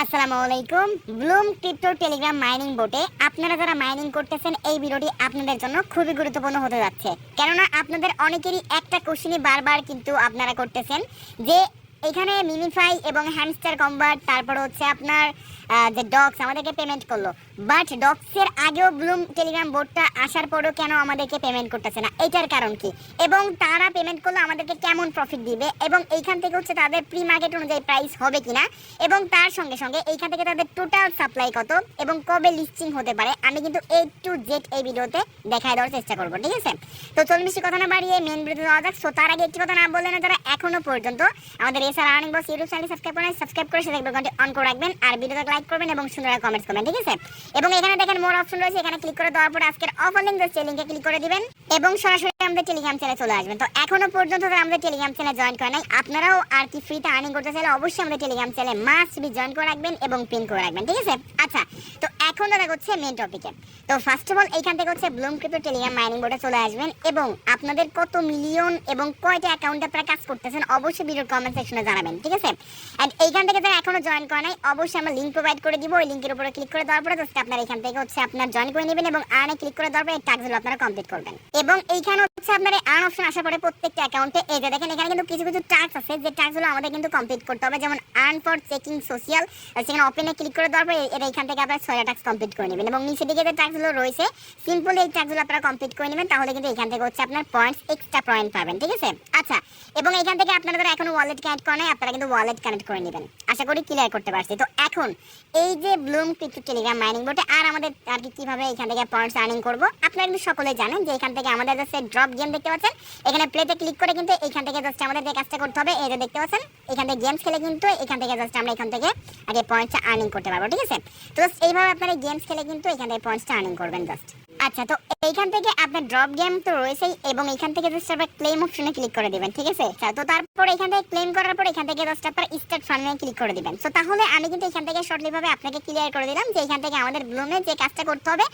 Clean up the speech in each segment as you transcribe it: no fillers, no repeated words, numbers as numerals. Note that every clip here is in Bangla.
আসসালামু আলাইকুম। ব্লুম ক্রিপ্টো টেলিগ্রাম মাইনিং বোটে আপনারা যারা মাইনিং করতেছেন, এই ভিডিওটি আপনাদের জন্য খুবই গুরুত্বপূর্ণ হতে যাচ্ছে। কেননা আপনাদের অনেকেরই একটা কোশ্চেনই বারবার কিন্তু আপনারা করতেছেন যে এখানে মিমিফাই এবং হ্যামস্টার কনভার্ট, তারপর হচ্ছে আপনার যে ডক্স আমাদেরকে পেমেন্ট করলো, বাট ডক্সের আগেও ব্লুম টেলিগ্রাম বোটটা আসার পরেও কেন আমাদেরকে পেমেন্ট করতেছে না, এটার কারণ কি, এবং তারা পেমেন্ট করলে আমাদেরকে কেমন প্রফিট দিবে, এবং এইখান থেকে হচ্ছে তাদের প্রি মার্কেট অনুযায়ী প্রাইস হবে কিনা, এবং তার সঙ্গে সঙ্গে এইখান থেকে তাদের টোটাল সাপ্লাই কত এবং কবে লিস্টিং হতে পারে, আমি কিন্তু A to Z এই ভিডিওতে দেখায় দেওয়ার চেষ্টা করবো। ঠিক আছে, তো চলুন বেশি কথা না বাড়িয়ে মেন ভিডিওতে যাওয়া যাক। সো তার আগে একটি কথা না বললে না, যারা এখনো পর্যন্ত আমাদের এসআর আর্নিং বস ইউটিউব চ্যানেল সাবস্ক্রাইব করে সেটা বেলকনটি অন করে রাখবেন, আর ভিডিওতে লাইক করবেন এবং সুন্দর কমেন্টস করবেন। ঠিক আছে, এবং এখানে দেখেন মোর অপশন রয়েছে, এখানে ক্লিক করে দেওয়ার পর আজকের অফার লিংক রয়েছে, লিংকে ক্লিক করে দিবেন এবং সরাসরি আমাদের টেলিগ্রাম চ্যানেলে চলে আসবেন। তো এখনো পর্যন্ত যারা আমাদের টেলিগ্রাম চ্যানেলে জয়েন করে নাই, আপনারাও আর কি ফ্রিতে আর্নিং করতে চাইলে অবশ্যই আমাদের টেলিগ্রাম চ্যানেলে মাস্ট বি জয়েন করে রাখবেন এবং পিন করে রাখবেন। ঠিক আছে, আচ্ছা, তো এখন দেখা হচ্ছে মেন টপিকে। তো ফার্স্ট অফ অল এইখান থেকে হচ্ছে ব্লুম ক্রিপ্টো টেলিগ্রাম মাইনিং বোর্ডে চলে আসবেন এবং আপনাদের কত মিলিয়ন এবং কয়টা অ্যাকাউন্টে আপনারা কাজ করতেছেন অবশ্যই ভিডিওর কমেন্ট সেকশনে জানাবেন। ঠিক আছে, এন্ড এইখান থেকে যারা এখনো জয়েন করে নাই, অবশ্যই আমরা লিংক প্রোভাইড করে দিব, ওই লিংকের উপরে ক্লিক করে দেওয়ার পরে জাস্ট আপনারা এখান থেকে হচ্ছে আপনার জয়েন করে নেবেন এবং আর্নে ক্লিক করে দেওয়ার পরে এই টাস্কগুলো আপনারা কমপ্লিট করবেন। এবং এইখানে হচ্ছে আপনার আর্ন অপশন আসার পরে প্রত্যেকটা অ্যাকাউন্টে এই যে দেখেন এখানে কিন্তু কিছু কিছু টাস্ক আছে, যে টাস্কগুলো আমাদের কিন্তু কমপ্লিট করতে হবে, যেমন আর্ন ফর চেকিং সোশ্যাল, সেখানে ওপেনে ক্লিক করে দেওয়ার পরে এটা এখান থেকে আপনারা 6টা টাস্ক কমপ্লিট করে নেবেন এবং নিচে দিকে যে টাস্কগুলো রয়েছে সিম্পলি এই টাস্কগুলো আপনারা কমপ্লিট করে নেবেন, তাহলে কিন্তু এখান থেকে হচ্ছে আপনার পয়েন্টস এক্সট্রা পয়েন্ট পাবেন। ঠিক আছে, আচ্ছা, এবং এখান থেকে আপনারা যারা এখনো ওয়ালেট কানেক্ট করেন আপনারা কিন্তু ওয়ালেট কানেক্ট করে নেবেন। আশা করি ক্লিয়ার করতে পারছি। তো এখন এই যে ব্লুম ক্রিপ্টো টেলিগ্রাম মাইনিং বোর্ডে আর আমাদের আর কি কিভাবে এখান থেকে পয়েন্টস আর্নিং করব, আপনারা কিন্তু সকলেই জানেন যে এখান থেকে আমাদের জাস্ট ড্রপ গেম দেখতে পাচ্ছেন, এখানে প্লেতে ক্লিক করে কিন্তু এখান থেকে জাস্ট আমাদের যে কাজটা করতে হবে, এই যে দেখতে পাচ্ছেন এখান থেকে গেমস খেলে কিন্তু এখান থেকে জাস্ট আমরা এখান থেকে আগে পয়েন্টস আর্নিং করতে পারবো। ঠিক আছে, তো এইভাবে আপনারা গেমস খেলে কিন্তু এখান থেকে পয়েন্টসটা আর্নিং করবেন জাস্ট। আচ্ছা, তো এইখান থেকে আপনার ড্রপ গেম তো রয়েছেই এবং এখান থেকে জাস্ট আপনার ক্লেম অপশনে ক্লিক করে দিবেন। ঠিক আছে, তো তারপর এখান থেকে ক্লেম করার পর এখান থেকে জাস্ট আপনার স্টার্ট ফার্মিং ক্লিক করে দিবেন। তো তাহলে আমি কিন্তু এখান থেকে শর্টলি ভাবে আপনাকে ক্লিয়ার করে দিলাম যে এখান থেকে আমাদের ব্লুমে যে কাজটা করতে হবে,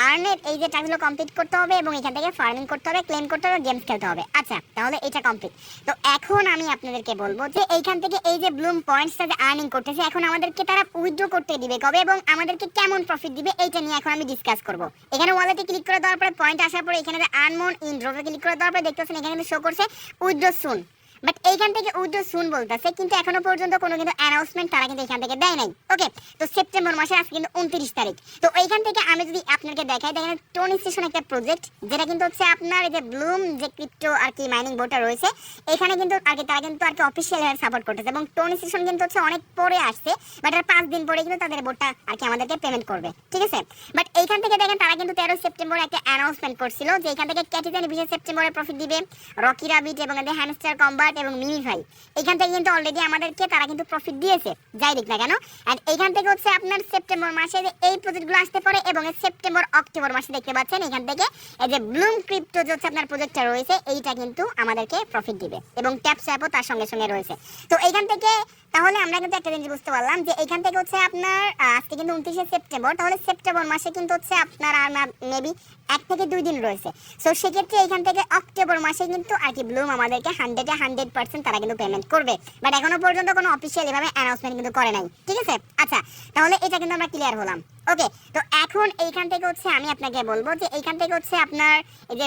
আর্নের এই যে টাস্কগুলো কমপ্লিট করতে হবে এবং এখান থেকে ফার্মিং করতে হবে, ক্লেম করতে হবে, গেমস খেলতে হবে। আচ্ছা, তাহলে এটা কমপ্লিট। তো এখন আমি আপনাদেরকে বলবো যে এইখান থেকে এই যে ব্লুম পয়েন্টসটা যে আর্নিং করতেছে, এখন আমাদেরকে তারা উইথড্র করতে দিবে কবে এবং আমাদেরকে কেমন প্রফিট দিবে, এইটা নিয়ে এখন আমি ডিসকাস করব। এখানে ওয়ালেটে ক্লিক করে দেওয়ার পরে পয়েন্ট আসার পরে এখানে যে আনমোন ইন ড্রপে ক্লিক করে দেওয়ার পরে দেখতে পাচ্ছেন এখানে কিন্তু শো করছে উইথড্র সুন, বাট এইখান থেকে উইথড্র সুন বলতেছে, কিন্তু এখনো পর্যন্ত কোনো কিন্তু অ্যানাউন্সমেন্ট তারা কিন্তু এখান থেকে দেয় নাই। ওকে, তো সেপ্টেম্বর মাসে আজকে কিন্তু 29 তারিখ। তো এইখান থেকে আমি যদি আপনাকে দেখাই, দেখেন টোনি স্টেশন একটা প্রজেক্ট, যেটা কিন্তু হচ্ছে আপনার এই যে ব্লুম যে ক্রিপ্টো আর কি মাইনিং বোর্ডটা রয়েছে, এখানে কিন্তু আর কি তারা কিন্তু আর কি অফিসিয়াল সাপোর্ট করতেছে এবং টোনি স্টেশন কিন্তু হচ্ছে অনেক পরে আসছে, বাট আর 5 দিন পরে কিন্তু তাদের বোর্ডটা আর কি আমাদেরকে পেমেন্ট করবে। ঠিক আছে, বাট এইখান থেকে দেখেন তারা কিন্তু 13 সেপ্টেম্বর একটা অ্যানাউন্সমেন্ট করছিল যে এখান থেকে ক্যাটিজান 20 সেপ্টেম্বরে প্রফিট দিবে, রকি রাবিট এবং এদের হ্যামস্টার কম্বাট এবং মিমিফাই এখান থেকে কিন্তু অলরেডি আমাদেরকে তারা কিন্তু প্রফিট দিয়েছে, যাই দিক না কেন। এন্ড এইখান থেকে হচ্ছে আপনার সেপ্টেম্বর মাসে যে এই প্রজেক্টগুলো আসতে পারে এবং সেপ্টেম্বর অক্টোবর মাসে দেখতে পাচ্ছেন এখান থেকে এই যে ব্লুম ক্রিপ্টো যে হচ্ছে আপনার প্রজেক্টটা রয়েছে, এইটা কিন্তু আমাদেরকে প্রফিট দিবে এবং ট্যাপ স্যাপও তার সঙ্গে সঙ্গে রয়েছে। তো এইখান থেকে তাহলে আমরা কিন্তু একটা জিনিস বুঝতে পারলাম যে এইখান থেকে হচ্ছে আপনার আজকে কিন্তু 29 সেপ্টেম্বর, তাহলে সেপ্টেম্বর মাসে কিন্তু হচ্ছে আপনার আর মেবি 1 থেকে 2 দিন রয়েছে। সো সেক্ষেত্রে এইখান থেকে অক্টোবর মাসে কিন্তু আর কি ব্লুম আমাদেরকে 100% তারা কিন্তু পেমেন্ট করবে, বাট এখনো পর্যন্ত কোনো অফিসিয়াল এভাবে অ্যানাউন্সমেন্ট কিন্তু করে নাই। ঠিক আছে, আচ্ছা, তাহলে এটা কিন্তু আমরা ক্লিয়ার হলাম। ওকে, তো এখন এইখান থেকে হচ্ছে আমি আপনাকে বলবো যে এইখান থেকে হচ্ছে আপনার এই যে